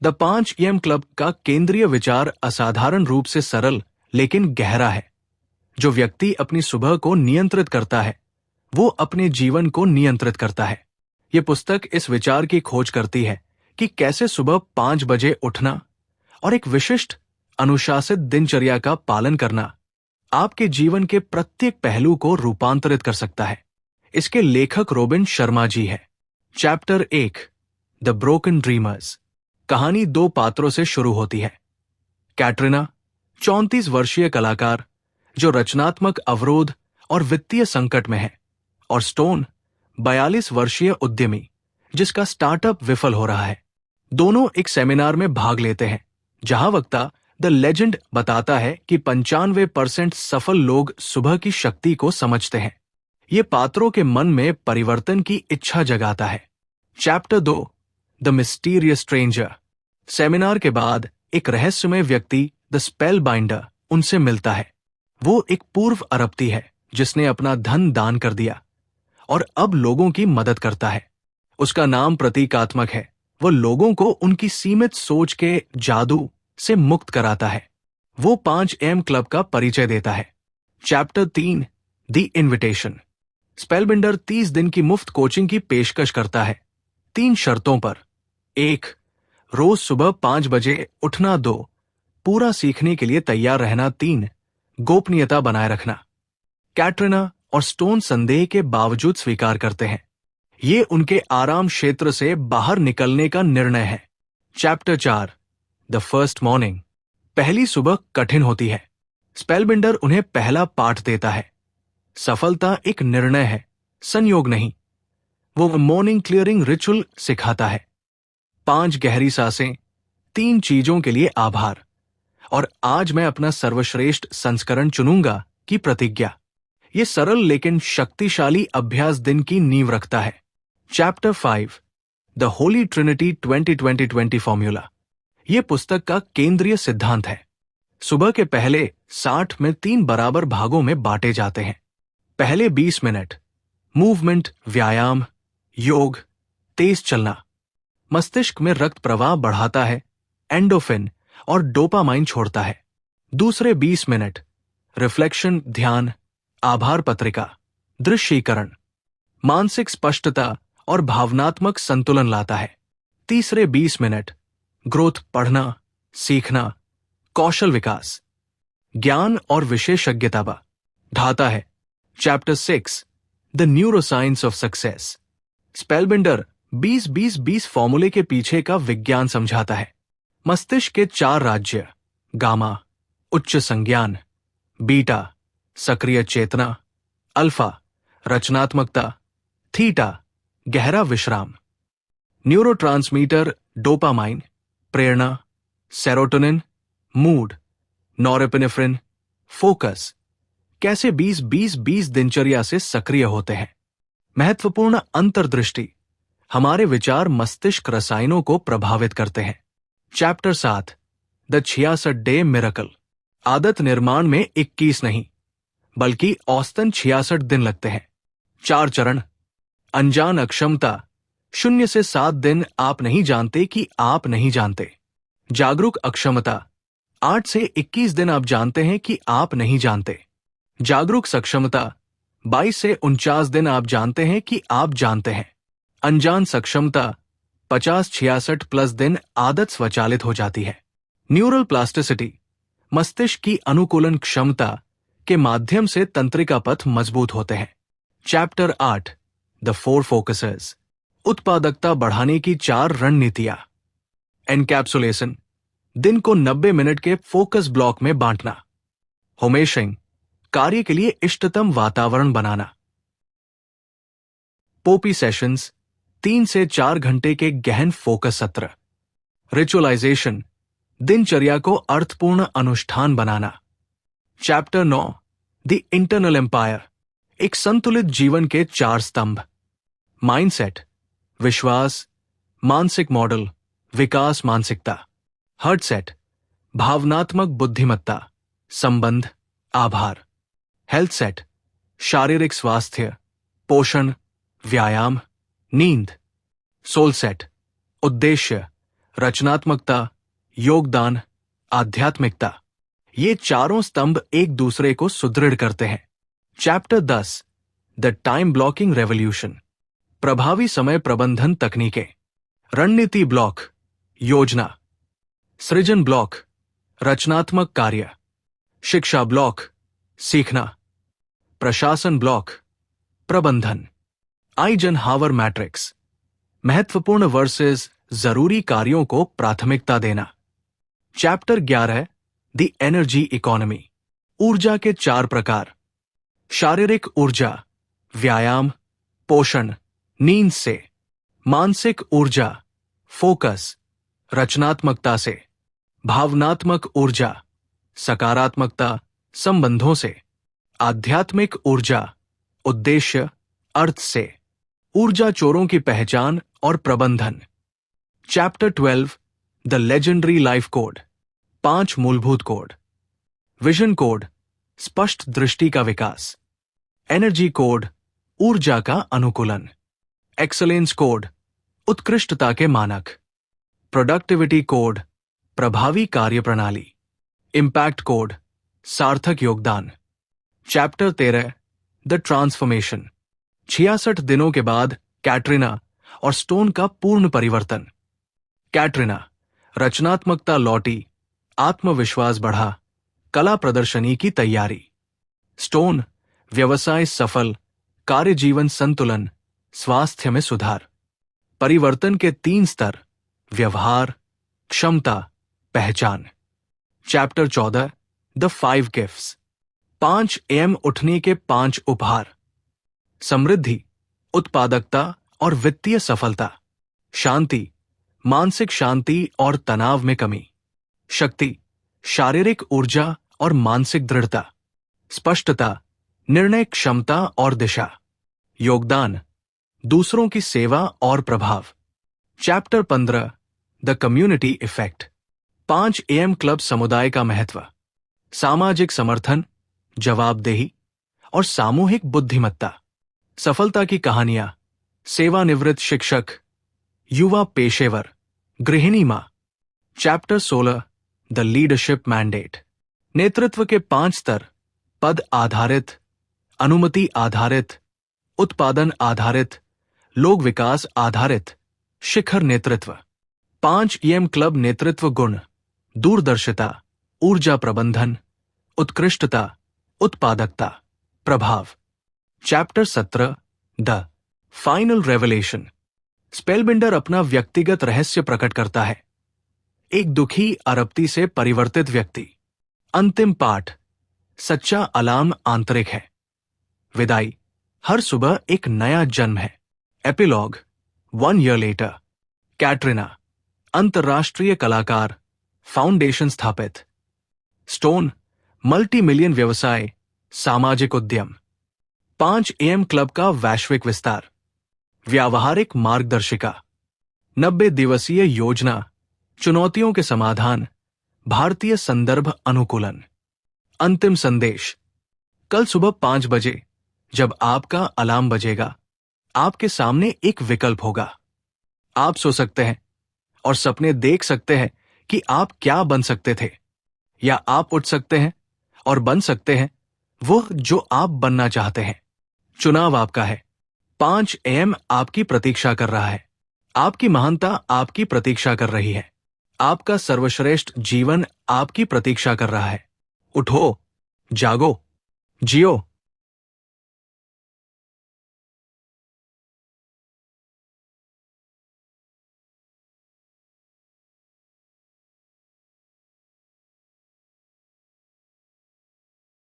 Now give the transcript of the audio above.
The 5 AM club का केंद्रीय विचार असाधारण रूप से सरल लेकिन गहरा है। जो व्यक्ति अपनी सुबह को नियंत्रित करता है वो अपने जीवन को नियंत्रित करता है। ये पुस्तक इस विचार की खोज करती है कि कैसे सुबह 5 बजे उठना और एक विशिष्ट अनुशासित दिनचर्या का पालन करना आपके जीवन के प्रत्येक पहलू को रूपांतरित कर सकता है। इसके लेखक रोबिन शर्मा जी है। Chapter 1 the broken dreamers. कहानी 2 पात्रों से शुरू होती है। कैटरीना 34 वर्षीय कलाकार जो रचनात्मक अवरोध और वित्तीय संकट में है, और स्टोन 42 वर्षीय उद्यमी जिसका स्टार्टअप विफल हो रहा है। दोनों एक सेमिनार में भाग लेते हैं जहां वक्ता द लेजेंड बताता है कि 95% सफल लोग सुबह की शक्ति को समझते हैं। ये पात्रों के मन में परिवर्तन की इच्छा जगाता है। Chapter 2 the mysterious stranger. Seminar के बाद एक रहस्यमय व्यक्ति द स्पेल बाइंडर उनसे मिलता है। वो एक पूर्व अरबती है जिसने अपना धन दान कर दिया और अब लोगों की मदद करता है। उसका नाम प्रतीकात्मक है। वो लोगों को उनकी सीमित सोच के जादू से मुक्त कराता है। वो 5 AM क्लब का परिचय देता है। Chapter 3 the invitation. स्पेलबिंडर 30 दिन की मुफ्त कोचिंग की पेशकश करता है 3 शर्तों पर। 1 रोज सुबह 5 बजे उठना। 2 पूरा सीखने के लिए तैयार रहना। 3 गोपनीयता बनाए रखना। कैटरीना और स्टोन संदेह के बावजूद स्वीकार करते हैं। ये उनके आराम क्षेत्र से बाहर निकलने का निर्णय है। Chapter 4 the first morning. पहली सुबह कठिन होती है। स्पेलबिंडर उन्हें पहला पाठ देता है। सफलता एक निर्णय है, संयोग नहीं। वो मॉर्निंग क्लियरिंग रिचुअल सिखाता है। 5 गहरी सांसें, 3 चीजों के लिए आभार, और आज मैं अपना सर्वश्रेष्ठ संस्करण चुनूंगा की प्रतिज्ञा। ये सरल लेकिन शक्तिशाली अभ्यास दिन की नींव रखता है। Chapter 5 the Holi Trinity 20-20-20 formula. ये पुस्तक का केंद्रीय सिद्धांत है। सुबह के पहले 60 में 3 बराबर भागों में बांटे जाते हैं। पहले 20 मिनट मूवमेंट, व्यायाम, योग, तेज चलना मस्तिष्क में रक्त प्रवाह बढ़ाता है, एंडोफिन और डोपामाइन छोड़ता है। दूसरे 20 मिनट रिफ्लेक्शन, ध्यान, आभार पत्रिका, दृश्यीकरण मानसिक स्पष्टता और भावनात्मक संतुलन लाता है। तीसरे 20 मिनट ग्रोथ, पढ़ना, सीखना, कौशल विकास, ज्ञान और विशेषज्ञता बढ़ाता है। Chapter 6 the neuroscience of success. Spellbinder 20-20-20 फॉर्मूले के पीछे का विज्ञान समझाता है। मस्तिष्क के 4 राज्य, गामा उच्च संज्ञान, बीटा सक्रिय चेतना, अल्फा रचनात्मकता, थीटा गहरा विश्राम। न्यूरोट्रांसमीटर डोपामाइन प्रेरणा, सेरोटोनिन मूड, नॉरेपिनेफ्रिन फोकस कैसे 20-20-20 दिनचर्या से सक्रिय होते हैं। महत्वपूर्ण अंतर्दृष्टि, हमारे विचार मस्तिष्क रसायनों को प्रभावित करते हैं। Chapter 7 the 66 day miracle. आदत निर्माण में 21 नहीं बल्कि औसतन 66 दिन लगते हैं। 4 चरण। अनजान अक्षमता, 0 से 7 दिन आप नहीं जानते कि आप नहीं जानते। जागरूक अक्षमता, 8 से 21 दिन आप जानते हैं कि आप नहीं जानते। जागरूक सक्षमता, 22 से 49 दिन आप जानते हैं कि आप जानते हैं। अनजान सक्षमता, 50-66 प्लस दिन आदत स्वचालित हो जाती है। न्यूरल प्लास्टिसिटी, मस्तिष्क की अनुकूलन क्षमता के माध्यम से तंत्रिका पथ मजबूत होते हैं। Chapter 8 the 4 focuses. उत्पादकता बढ़ाने की 4 रणनीतियां। एनकैप्सुलेशन, दिन को 90 मिनट के फोकस ब्लॉक में बांटना। होमेशिंग, कार्य के लिए इष्टतम वातावरण बनाना। पोपी सेशंस, 3 से 4 घंटे के गहन फोकस सत्र। रिचुअलाइजेशन, दिनचर्या को अर्थपूर्ण अनुष्ठान बनाना। Chapter 9 the internal empire. एक संतुलित जीवन के 4 स्तंभ। माइंडसेट, विश्वास, मानसिक मॉडल, विकास मानसिकता। हार्टसेट, भावनात्मक बुद्धिमत्ता, संबंध, आभार। हेल्थ सेट, शारीरिक स्वास्थ्य, पोषण, व्यायाम, नींद। सोल सेट, उद्देश्य, रचनात्मकता, योगदान, आध्यात्मिकता। ये चारों स्तंभ एक दूसरे को सुदृढ़ करते हैं। Chapter 10, the time blocking revolution. प्रभावी समय प्रबंधन तकनीकें। रणनीति ब्लॉक, योजना। सृजन ब्लॉक, रचनात्मक कार्य। शिक्षा ब्लॉक, सीखना। प्रशासन ब्लॉक, प्रबंधन। आइजनहावर मैट्रिक्स, महत्वपूर्ण वर्सेस जरूरी कार्यों को प्राथमिकता देना। Chapter 11, the energy economy. ऊर्जा के 4 प्रकार। शारीरिक ऊर्जा, व्यायाम, पोषण, नींद से। मानसिक ऊर्जा, फोकस, रचनात्मकता से। भावनात्मक ऊर्जा, सकारात्मकता, संबंधों से। आध्यात्मिक ऊर्जा, उद्देश्य, अर्थ से। ऊर्जा चोरों की पहचान और प्रबंधन। Chapter 12, the legendary life code. 5 मूलभूत कोड। विजन कोड, स्पष्ट दृष्टि का विकास। एनर्जी कोड, ऊर्जा का अनुकूलन। एक्सलेंस कोड, उत्कृष्टता के मानक। प्रोडक्टिविटी कोड, प्रभावी कार्यप्रणाली। इम्पैक्ट कोड, सार्थक योगदान। Chapter 13, the transformation. 66 दिनों के बाद कैटरीना और स्टोन का पूर्ण परिवर्तन। कैटरीना, रचनात्मकता लौटी, आत्मविश्वास बढ़ा, कला प्रदर्शनी की तैयारी। स्टोन, व्यवसाय सफल, कार्य जीवन संतुलन, स्वास्थ्य में सुधार। परिवर्तन के 3 स्तर, व्यवहार, क्षमता, पहचान। Chapter 14, the 5 gifts. 5 AM उठने के 5 उपहार। समृद्धि, उत्पादकता और वित्तीय सफलता। शांति, मानसिक शांति और तनाव में कमी। शक्ति, शारीरिक ऊर्जा और मानसिक दृढ़ता। स्पष्टता, निर्णय क्षमता और दिशा। योगदान, दूसरों की सेवा और प्रभाव। Chapter 15, the community effect. 5 AM club समुदाय का महत्व। सामाजिक समर्थन, जवाबदेही और सामूहिक बुद्धिमत्ता। सफलता की कहानियां, सेवानिवृत्त शिक्षक, युवा पेशेवर, गृहिणी मां। Chapter 16, the leadership mandate. नेतृत्व के 5 स्तर, पद आधारित, अनुमति आधारित, उत्पादन आधारित, लोक विकास आधारित, शिखर नेतृत्व। 5 AM क्लब नेतृत्व गुण, दूरदर्शिता, ऊर्जा प्रबंधन, उत्कृष्टता, उत्पादकता, प्रभाव। Chapter 17, the final revelation. Spellbinder अपना व्यक्तिगत रहस्य प्रकट करता है। एक दुखी अरबती से परिवर्तित व्यक्ति। अंतिम पाठ, सच्चा अलार्म आंतरिक है। विदाई, हर सुबह एक नया जन्म है। Epilogue, 1 year later। कैटरीना, अंतर्राष्ट्रीय कलाकार, फाउंडेशन स्थापित। स्टोन, मल्टी मिलियन व्यवसाय, सामाजिक उद्यम। 5 AM क्लब का वैश्विक विस्तार। व्यावहारिक मार्गदर्शिका, 90 दिवसीय योजना, चुनौतियों के समाधान, भारतीय संदर्भ अनुकूलन। अंतिम संदेश, कल सुबह 5 बजे जब आपका अलार्म बजेगा, आपके सामने एक विकल्प होगा। आप सो सकते हैं और सपने देख सकते हैं कि आप क्या बन सकते थे, या आप उठ सकते हैं और बन सकते हैं वो जो आप बनना चाहते हैं। चुनाव आपका है। 5 AM आपकी प्रतीक्षा कर रहा है। आपकी महानता आपकी प्रतीक्षा कर रही है। आपका सर्वश्रेष्ठ जीवन आपकी प्रतीक्षा कर रहा है। उठो, जागो, जियो।